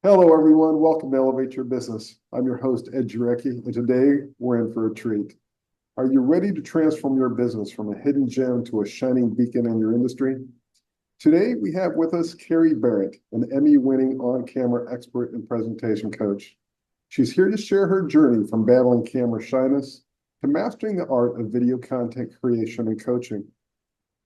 Hello, everyone. Welcome to Elevate Your Business. I'm your host, Ed Jarecki, and today we're in for a treat. Are you ready to transform your business from a hidden gem to a shining beacon in your industry? Today, we have with us Kerry Barrett, an Emmy-winning on-camera expert and presentation coach. She's here to share her journey from battling camera shyness to mastering the art of video content creation and coaching.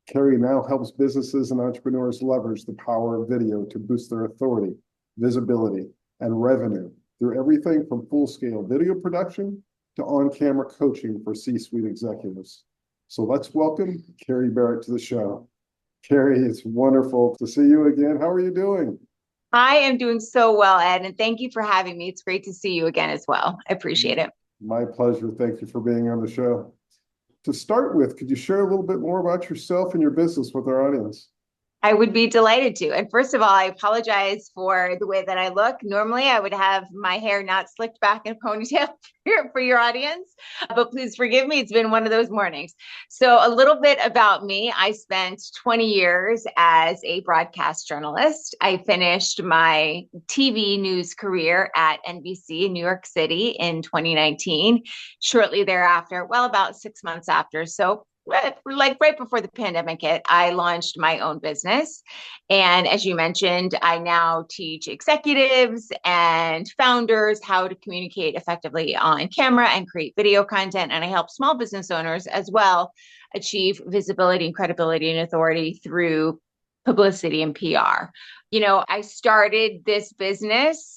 Kerry now helps businesses and entrepreneurs leverage the power of video to boost their authority, visibility, and revenue through everything from full-scale video production to on-camera coaching for C-suite executives. So let's welcome Kerry Barrett to the show. Kerry, it's wonderful to see you again. How are you doing? I am doing so well, Ed, and thank you for having me. It's great to see you again as well. I appreciate it. My pleasure. Thank you for being on the show. To start with, could you share a little bit more about yourself and your business with our audience? I would be delighted to. And first of all, I apologize for the way that I look. Normally, I would have my hair not slicked back in a ponytail for your audience, but please forgive me. It's been one of those mornings. So a little bit about me. I spent 20 years as a broadcast journalist. I finished my TV news career at NBC in New York City in 2019. Shortly thereafter, well, about 6 months after. So like right before the pandemic hit, I launched my own business. And as you mentioned, I now teach executives and founders how to communicate effectively on camera and create video content. And I help small business owners as well achieve visibility and credibility and authority through publicity and PR. I started this business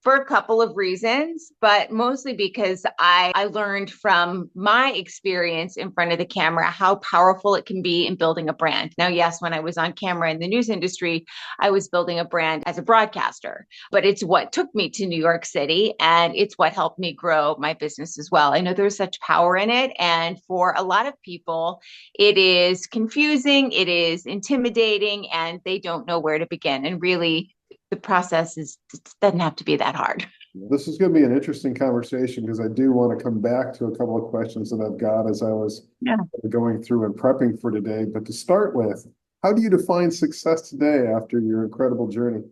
for a couple of reasons, but mostly because I learned from my experience in front of the camera how powerful it can be in building a brand. Now, yes, when I was on camera in the news industry, I was building a brand as a broadcaster, but it's what took me to New York City, and it's what helped me grow my business as well. I know there's such power in it, and for a lot of people, it is confusing, it is intimidating, and they don't know where to begin. And really, the process doesn't have to be that hard. This is going to be an interesting conversation because I do want to come back to a couple of questions that I've got as I was going through and prepping for today. But to start with, how do you define success today after your incredible journey?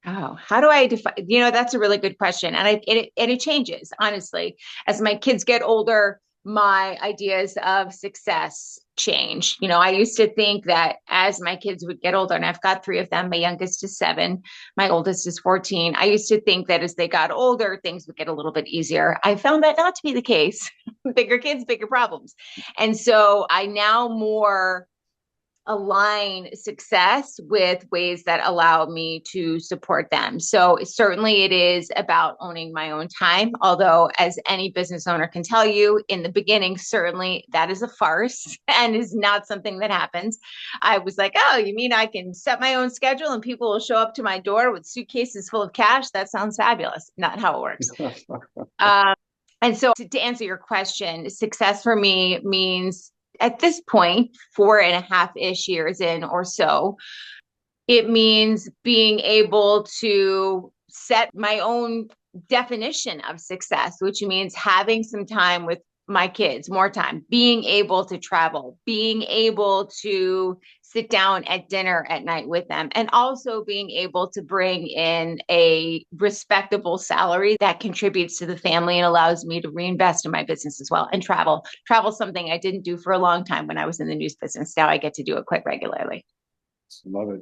Oh, how do I define? That's a really good question, and it changes honestly as my kids get older. My ideas of success change. I used to think that as my kids would get older, and I've got three of them, my youngest is 7, my oldest is 14. I used to think that as they got older, things would get a little bit easier. I found that not to be the case. Bigger kids, bigger problems. And so I now more align success with ways that allow me to support them. So certainly it is about owning my own time. Although, as any business owner can tell you, in the beginning, certainly that is a farce and is not something that happens. I was like, oh, you mean I can set my own schedule and people will show up to my door with suitcases full of cash? That sounds fabulous. Not how it works. And so to answer your question, success for me means at this point, 4.5-ish years in or so, it means being able to set my own definition of success, which means having some time with my kids, more time, being able to travel, being able to sit down at dinner at night with them, and also being able to bring in a respectable salary that contributes to the family and allows me to reinvest in my business as well. And travel something I didn't do for a long time when I was in the news business. Now I get to do it quite regularly. Love it.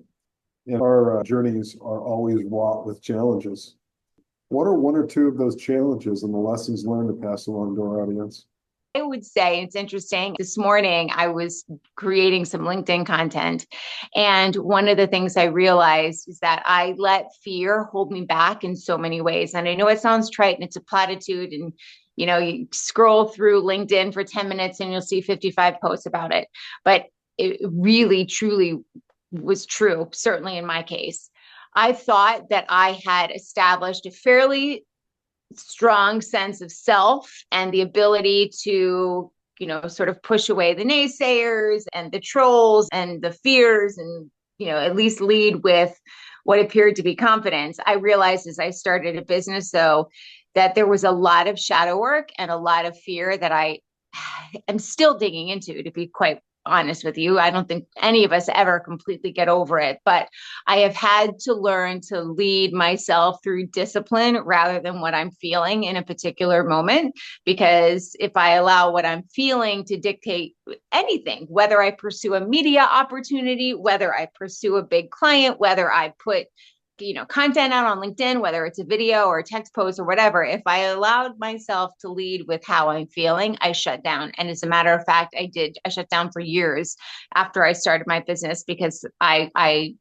And our journeys are always wrought with challenges. What are one or two of those challenges and the lessons learned to pass along to our audience? I would say it's interesting. This morning, I was creating some LinkedIn content. And one of the things I realized is that I let fear hold me back in so many ways. And I know it sounds trite and it's a platitude. And, you scroll through LinkedIn for 10 minutes and you'll see 55 posts about it. But it really, truly was true, certainly in my case. I thought that I had established a fairly strong sense of self and the ability to, sort of push away the naysayers and the trolls and the fears and, at least lead with what appeared to be confidence. I realized as I started a business, though, that there was a lot of shadow work and a lot of fear that I am still digging into, to be quite honest with you. I don't think any of us ever completely get over it, but I have had to learn to lead myself through discipline rather than what I'm feeling in a particular moment. Because if I allow what I'm feeling to dictate anything, whether I pursue a media opportunity, whether I pursue a big client, whether I put content out on LinkedIn, whether it's a video or a text post or whatever, if I allowed myself to lead with how I'm feeling, I shut down. And as a matter of fact, I shut down for years after I started my business because I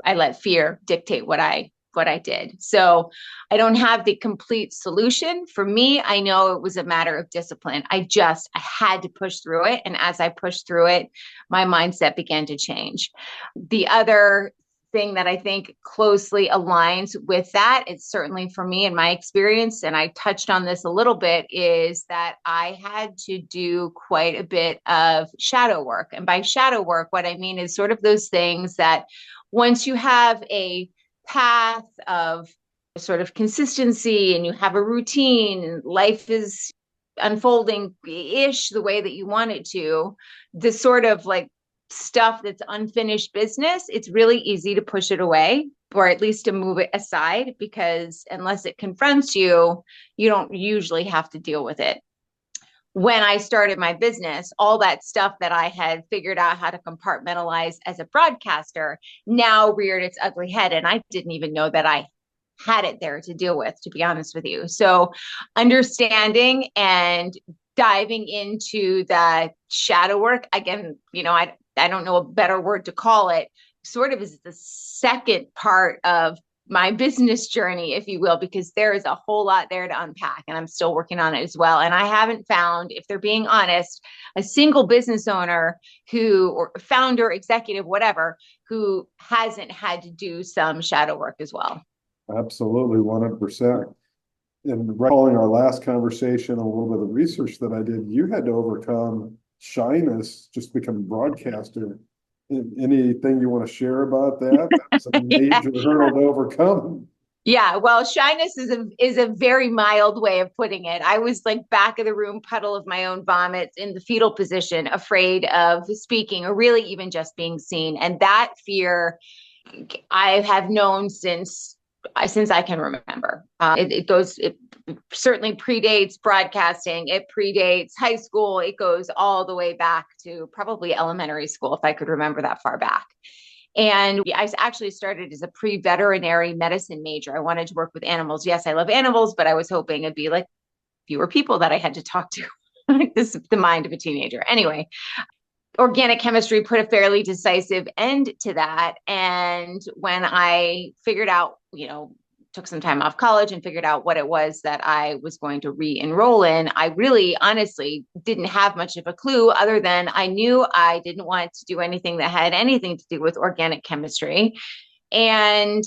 let fear dictate what I did. So I don't have the complete solution. For me, I know it was a matter of discipline. I had to push through it. And as I pushed through it, my mindset began to change. The other thing that I think closely aligns with that, it's certainly for me in my experience, and I touched on this a little bit, is that I had to do quite a bit of shadow work. And by shadow work, what I mean is sort of those things that once you have a path of sort of consistency and you have a routine and life is unfolding ish the way that you want it to, the sort of like stuff that's unfinished business, it's really easy to push it away or at least to move it aside, because unless it confronts you, you don't usually have to deal with it. When I started my business, all that stuff that I had figured out how to compartmentalize as a broadcaster now reared its ugly head. And I didn't even know that I had it there to deal with, to be honest with you. So understanding and diving into the shadow work, again, I don't know a better word to call it, sort of is the second part of my business journey, if you will, because there is a whole lot there to unpack and I'm still working on it as well. And I haven't found, if they're being honest, a single business owner or founder, executive, whatever, who hasn't had to do some shadow work as well. Absolutely, 100%. And recalling our last conversation, a little bit of research that I did, you had to overcome shyness just to become a broadcaster. Anything you want to share about that? That's a major hurdle to overcome. Yeah, well, shyness is a very mild way of putting it. I was like back of the room, puddle of my own vomit in the fetal position, afraid of speaking or really even just being seen. And that fear I have known since I can remember. It certainly predates broadcasting. It predates high school. It goes all the way back to probably elementary school, if I could remember that far back. And I actually started as a pre-veterinary medicine major. I wanted to work with animals. Yes, I love animals, but I was hoping it'd be like fewer people that I had to talk to. This is the mind of a teenager. Anyway, organic chemistry put a fairly decisive end to that. And when I figured out, took some time off college and figured out what it was that I was going to re-enroll in, I really honestly didn't have much of a clue other than I knew I didn't want to do anything that had anything to do with organic chemistry. And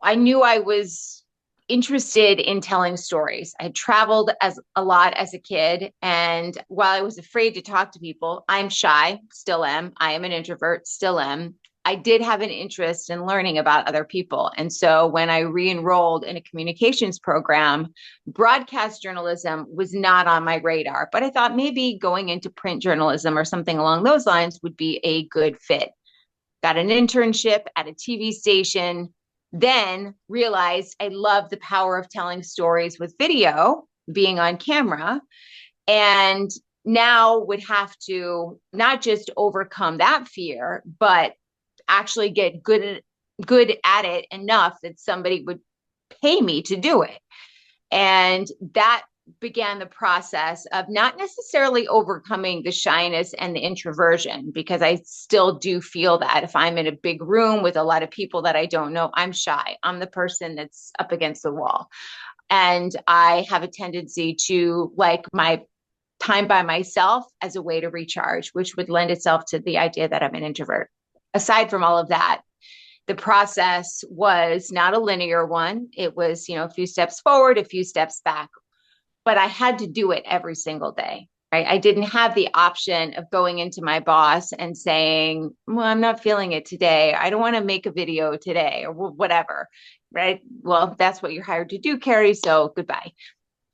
I knew I was interested in telling stories. I had traveled a lot as a kid. And while I was afraid to talk to people, I'm shy, still am. I am an introvert, still am. I did have an interest in learning about other people. And so when I re-enrolled in a communications program, broadcast journalism was not on my radar, but I thought maybe going into print journalism or something along those lines would be a good fit. Got an internship at a TV station, then realized I love the power of telling stories with video, being on camera, and now would have to not just overcome that fear, but actually get good at it enough that somebody would pay me to do it. And that began the process of not necessarily overcoming the shyness and the introversion, because I still do feel that if I'm in a big room with a lot of people that I don't know, I'm shy. I'm the person that's up against the wall. And I have a tendency to like my time by myself as a way to recharge, which would lend itself to the idea that I'm an introvert. Aside from all of that, the process was not a linear one. It was, a few steps forward, a few steps back, but I had to do it every single day, right? I didn't have the option of going into my boss and saying, well, I'm not feeling it today. I don't want to make a video today or whatever, right? Well, that's what you're hired to do, Kerry. So goodbye.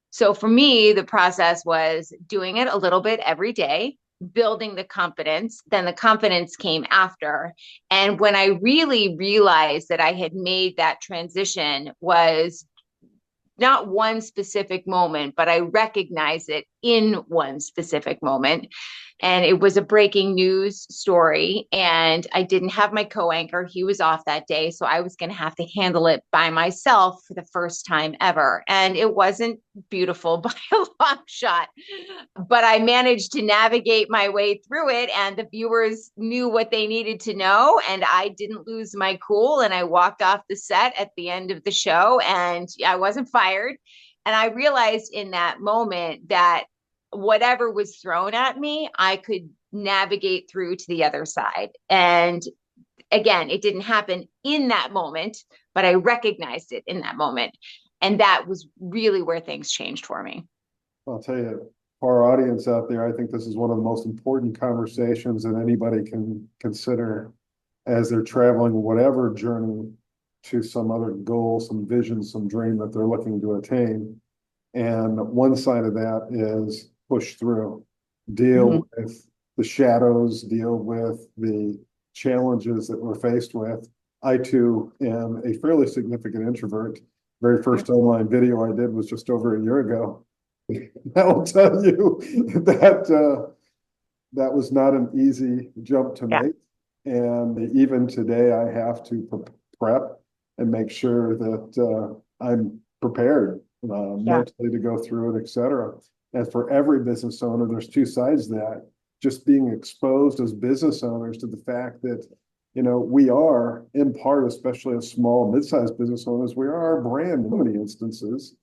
So for me, the process was doing it a little bit every day, building the confidence. Then the confidence came after. And when I really realized that I had made that transition was not one specific moment, but I recognized it in one specific moment. And it was a breaking news story. And I didn't have my co-anchor. He was off that day. So I was going to have to handle it by myself for the first time ever. And it wasn't beautiful by a long shot, but I managed to navigate my way through it. And the viewers knew what they needed to know. And I didn't lose my cool. And I walked off the set at the end of the show and I wasn't fired. And I realized in that moment that whatever was thrown at me, I could navigate through to the other side. And again, it didn't happen in that moment, but I recognized it in that moment. And that was really where things changed for me. I'll tell you, for our audience out there, I think this is one of the most important conversations that anybody can consider as they're traveling whatever journey to some other goal, some vision, some dream that they're looking to attain. And one side of that is push through, deal with the shadows, deal with the challenges that we're faced with. I too am a fairly significant introvert. Very first online video I did was just over a year ago. That will tell you that that was not an easy jump to make. And even today, I have to prep and make sure that I'm prepared mentally to go through it, et cetera. And for every business owner, there's two sides to that. Just being exposed as business owners to the fact that, you know, we are in part, especially as small, mid-sized business owners, we are our brand in many instances.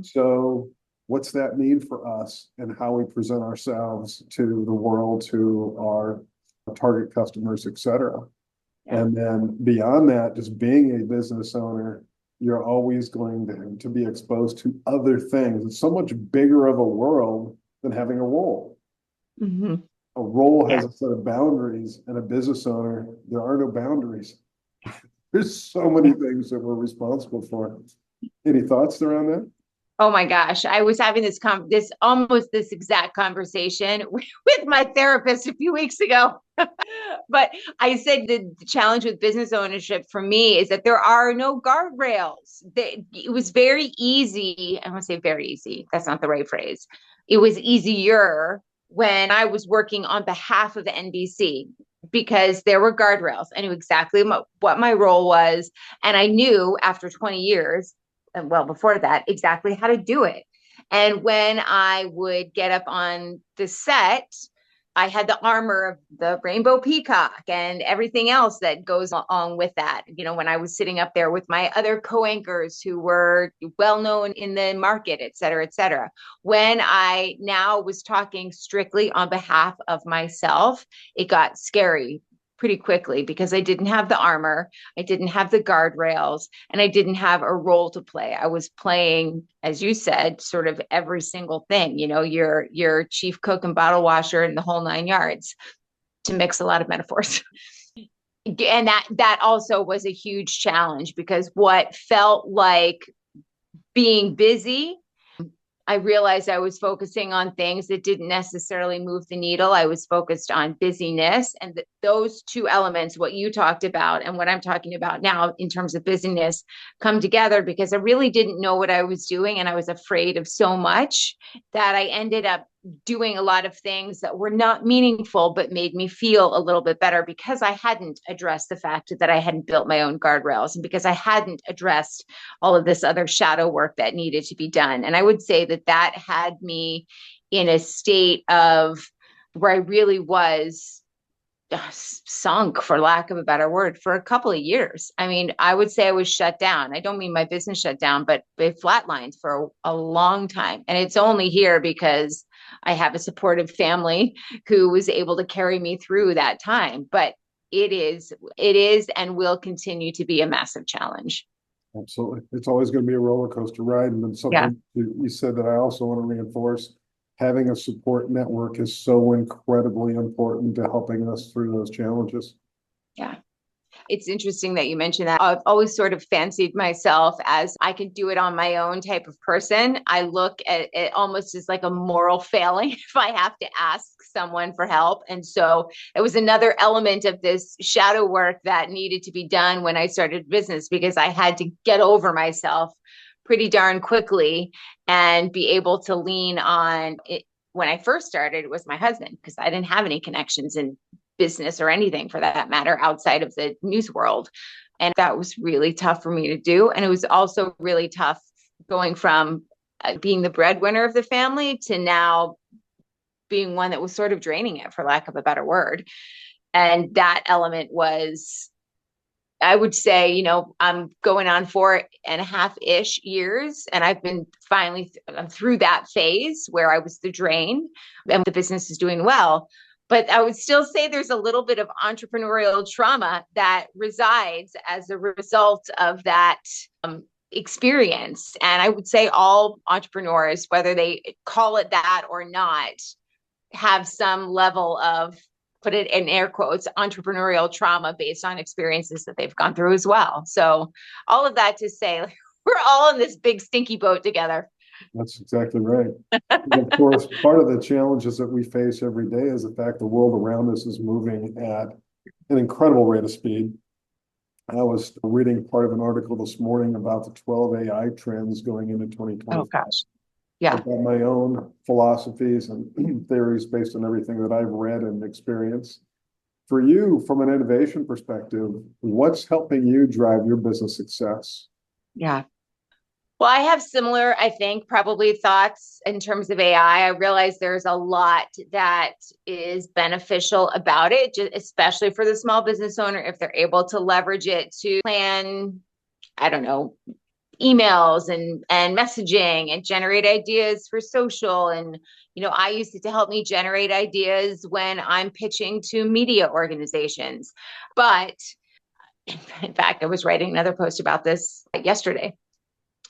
So what's that mean for us and how we present ourselves to the world, to our target customers, et cetera. And then beyond that, just being a business owner, you're always going to be exposed to other things. It's so much bigger of a world than having a role. A role has a set of boundaries, and a business owner, there are no boundaries. There's so many things that we're responsible for. Any thoughts around that? Oh my gosh, I was having this exact conversation with my therapist a few weeks ago. But I said the challenge with business ownership for me is that there are no guardrails. It was very easy. I want to say very easy. That's not the right phrase. It was easier when I was working on behalf of NBC because there were guardrails. I knew exactly what my role was. And I knew after 20 years, and well, before that, exactly how to do it. And when I would get up on the set, I had the armor of the rainbow peacock and everything else that goes along with that. You know, when I was sitting up there with my other co-anchors who were well known in the market, et cetera, et cetera. When I now was talking strictly on behalf of myself, it got scary pretty quickly because I didn't have the armor, I didn't have the guardrails, and I didn't have a role to play. I was playing, as you said, sort of every single thing, you know, your chief cook and bottle washer and the whole 9 yards, to mix a lot of metaphors. And that also was a huge challenge because what felt like being busy, I realized I was focusing on things that didn't necessarily move the needle. I was focused on busyness, and those two elements, what you talked about and what I'm talking about now in terms of busyness, come together because I really didn't know what I was doing. And I was afraid of so much that I ended up doing a lot of things that were not meaningful, but made me feel a little bit better because I hadn't addressed the fact that I hadn't built my own guardrails and because I hadn't addressed all of this other shadow work that needed to be done. And I would say that had me in a state of where I really was sunk, for lack of a better word, for a couple of years. I mean, I would say I was shut down. I don't mean my business shut down, but it flatlined for a long time. And it's only here because I have a supportive family who was able to carry me through that time. But it is and will continue to be a massive challenge. Absolutely. It's always going to be a roller coaster ride. And then something you said that I also want to reinforce, having a support network is so incredibly important to helping us through those challenges. Yeah. It's interesting that you mentioned that. I've always sort of fancied myself as I can do it on my own type of person. I look at it almost as like a moral failing if I have to ask someone for help. And so it was another element of this shadow work that needed to be done when I started business, because I had to get over myself pretty darn quickly and be able to lean on it. When I first started, it was my husband, because I didn't have any connections in business or anything for that matter outside of the news world. And that was really tough for me to do. And it was also really tough going from being the breadwinner of the family to now being one that was sort of draining it, for lack of a better word. And that element was, I would say, I'm going on 4.5-ish years, and I've been finally through that phase where I was the drain and the business is doing well. But I would still say there's a little bit of entrepreneurial trauma that resides as a result of that experience. And I would say all entrepreneurs, whether they call it that or not, have some level of, put it in air quotes, entrepreneurial trauma based on experiences that they've gone through as well. So all of that to say, we're all in this big stinky boat together. That's exactly right. And of course, part of the challenges that we face every day is the fact the world around us is moving at an incredible rate of speed. I was reading part of an article this morning about the 12 AI trends going into 2020. Oh, gosh. Yeah. I've got my own philosophies and theories based on everything that I've read and experienced. For you, from an innovation perspective, what's helping you drive your business success? Yeah. Well, I have similar, I think, probably thoughts in terms of AI. I realize there's a lot that is beneficial about it, especially for the small business owner, if they're able to leverage it to plan, I don't know, emails and messaging and generate ideas for social. And, I use it to help me generate ideas when I'm pitching to media organizations. But in fact, I was writing another post about this yesterday.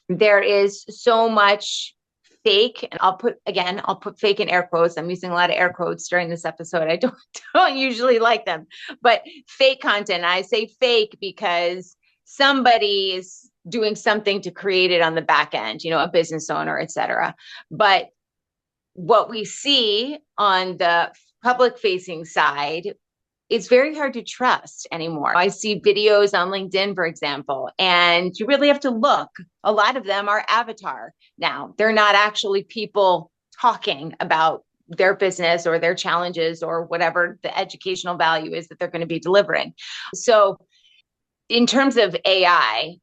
There is so much fake, and I'll put fake in air quotes. I'm using a lot of air quotes during this episode. I don't usually like them, but fake content. I say fake because somebody is doing something to create it on the back end, a business owner, et cetera. But what we see on the public facing side, it's very hard to trust anymore. I see videos on LinkedIn, for example, and you really have to look. A lot of them are avatar now. They're not actually people talking about their business or their challenges or whatever the educational value is that they're going to be delivering. So in terms of AI,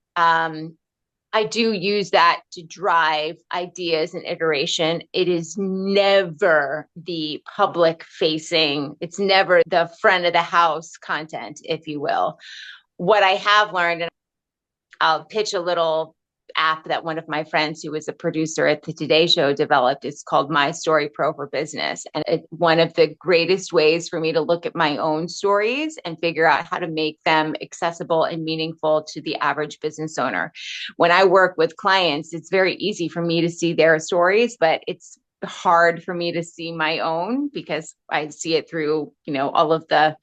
I do use that to drive ideas and iteration. It is never the public facing, it's never the front of the house content, if you will. What I have learned, and I'll pitch a little app that one of my friends who was a producer at the Today Show developed. It's called My Story Pro for Business. And it's one of the greatest ways for me to look at my own stories and figure out how to make them accessible and meaningful to the average business owner. When I work with clients, it's very easy for me to see their stories, but it's hard for me to see my own because I see it through, all of the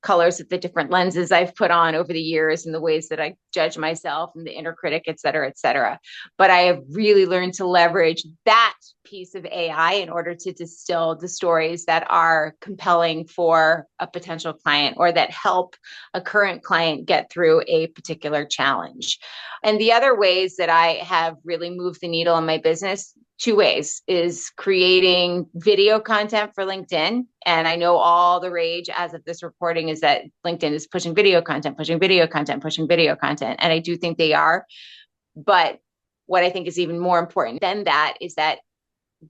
colors of the different lenses I've put on over the years and the ways that I judge myself and the inner critic, et cetera, et cetera. But I have really learned to leverage that piece of AI in order to distill the stories that are compelling for a potential client or that help a current client get through a particular challenge. And the other ways that I have really moved the needle in my business, two ways, is creating video content for LinkedIn. And I know all the rage as of this recording is that LinkedIn is pushing video content, pushing video content, pushing video content. And I do think they are. But what I think is even more important than that is that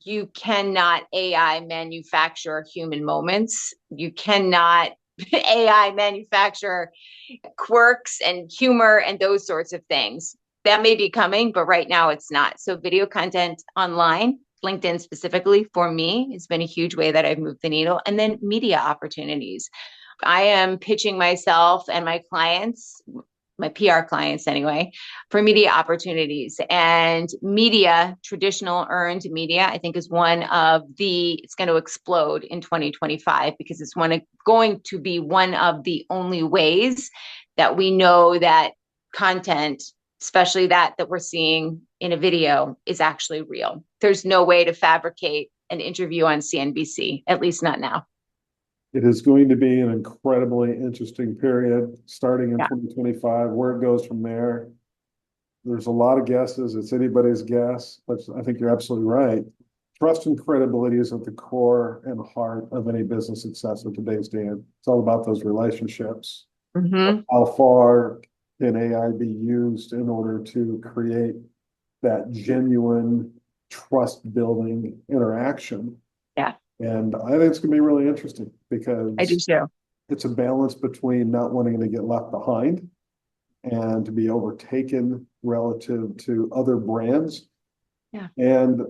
you cannot AI manufacture human moments. You cannot AI manufacture quirks and humor and those sorts of things. That may be coming, but right now it's not. So video content online, LinkedIn specifically for me, has been a huge way that I've moved the needle. And then media opportunities. I am pitching myself and my clients, my PR clients anyway, for media opportunities. And media, traditional earned media, I think is it's going to explode in 2025 because it's going to be one of the only ways that we know that content, especially that we're seeing in a video, is actually real. There's no way to fabricate an interview on CNBC, at least not now. It is going to be an incredibly interesting period starting in Yeah. 2025, where it goes from there. There's a lot of guesses. It's anybody's guess, but I think you're absolutely right. Trust and credibility is at the core and heart of any business success in today's day. It's all about those relationships. Mm-hmm. How far can AI be used in order to create that genuine trust building interaction? Yeah. And I think it's going to be really interesting because I do too. it's a balance between not wanting to get left behind and to be overtaken relative to other brands. Yeah. And,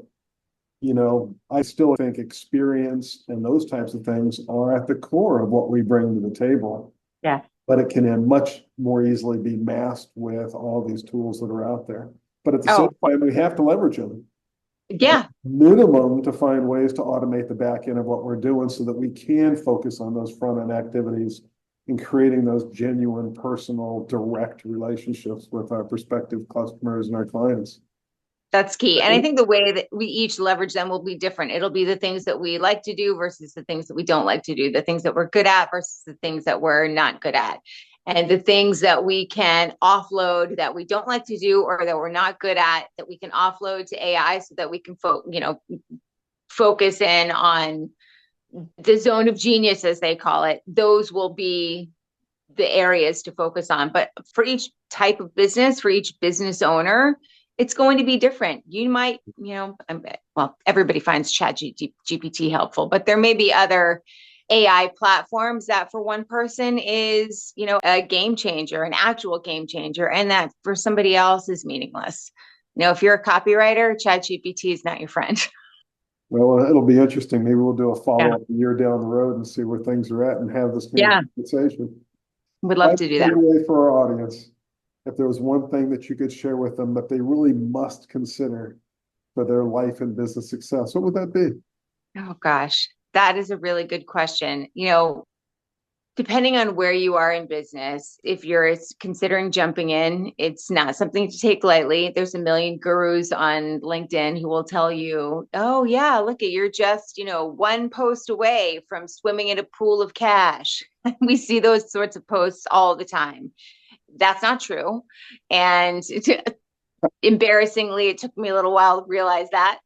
I still think experience and those types of things are at the core of what we bring to the table. Yeah. But it can much more easily be masked with all these tools that are out there. But at the same time, we have to leverage them. Yeah. Minimum to find ways to automate the back end of what we're doing so that we can focus on those front end activities and creating those genuine, personal, direct relationships with our prospective customers and our clients. That's key. And I think the way that we each leverage them will be different. It'll be the things that we like to do versus the things that we don't like to do, the things that we're good at versus the things that we're not good at. And the things that we can offload that we don't like to do or that we're not good at, that we can offload to AI so that we can focus in on the zone of genius, as they call it. Those will be the areas to focus on. But for each type of business, for each business owner, it's going to be different. You might, everybody finds ChatGPT helpful, but there may be other AI platforms that for one person is, a game changer, an actual game changer, and that for somebody else is meaningless. If you're a copywriter, ChatGPT is not your friend. Well, it'll be interesting. Maybe we'll do a follow-up a year down the road and see where things are at and have this conversation. Would love to do that. Takeaway for our audience, if there was one thing that you could share with them that they really must consider for their life and business success, what would that be? Oh, gosh, that is a really good question. Depending on where you are in business, if you're considering jumping in, it's not something to take lightly. There's a million gurus on LinkedIn who will tell you, oh yeah, look at, you're just, one post away from swimming in a pool of cash. We see those sorts of posts all the time. That's not true. And embarrassingly, it took me a little while to realize that.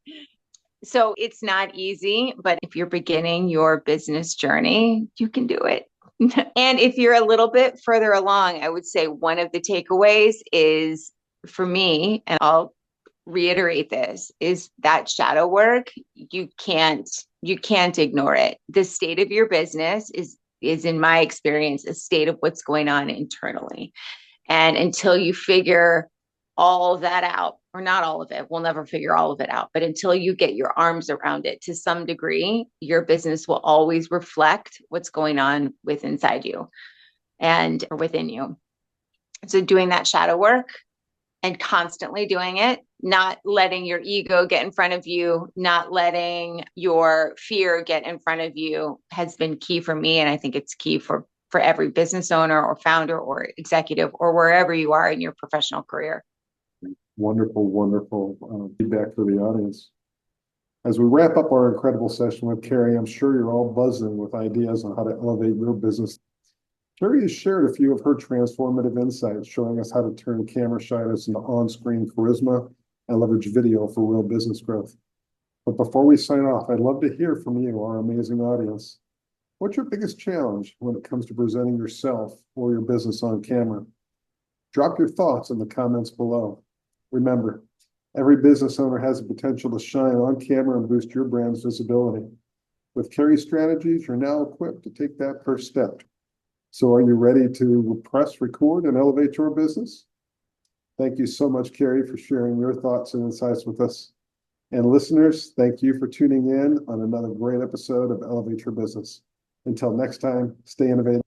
So it's not easy, but if you're beginning your business journey, you can do it. And if you're a little bit further along, I would say one of the takeaways is, for me, and I'll reiterate this, is that shadow work. You can't ignore it. The state of your business is in my experience, a state of what's going on internally. And until you figure all of that out, or not all of it, we'll never figure all of it out, but until you get your arms around it to some degree, your business will always reflect what's going on inside you or within you. So doing that shadow work and constantly doing it, not letting your ego get in front of you, not letting your fear get in front of you, has been key for me. And I think it's key for every business owner or founder or executive or wherever you are in your professional career. Wonderful, wonderful feedback for the audience. As we wrap up our incredible session with Kerry, I'm sure you're all buzzing with ideas on how to elevate your business. Kerry has shared a few of her transformative insights, showing us how to turn camera shyness into on-screen charisma and leverage video for real business growth. But before we sign off, I'd love to hear from you, our amazing audience. What's your biggest challenge when it comes to presenting yourself or your business on camera? Drop your thoughts in the comments below. Remember, every business owner has the potential to shine on camera and boost your brand's visibility. With Kerry's strategies, you're now equipped to take that first step. So are you ready to press record and elevate your business? Thank you so much, Kerry, for sharing your thoughts and insights with us. And listeners, thank you for tuning in on another great episode of Elevate Your Business. Until next time, stay innovative.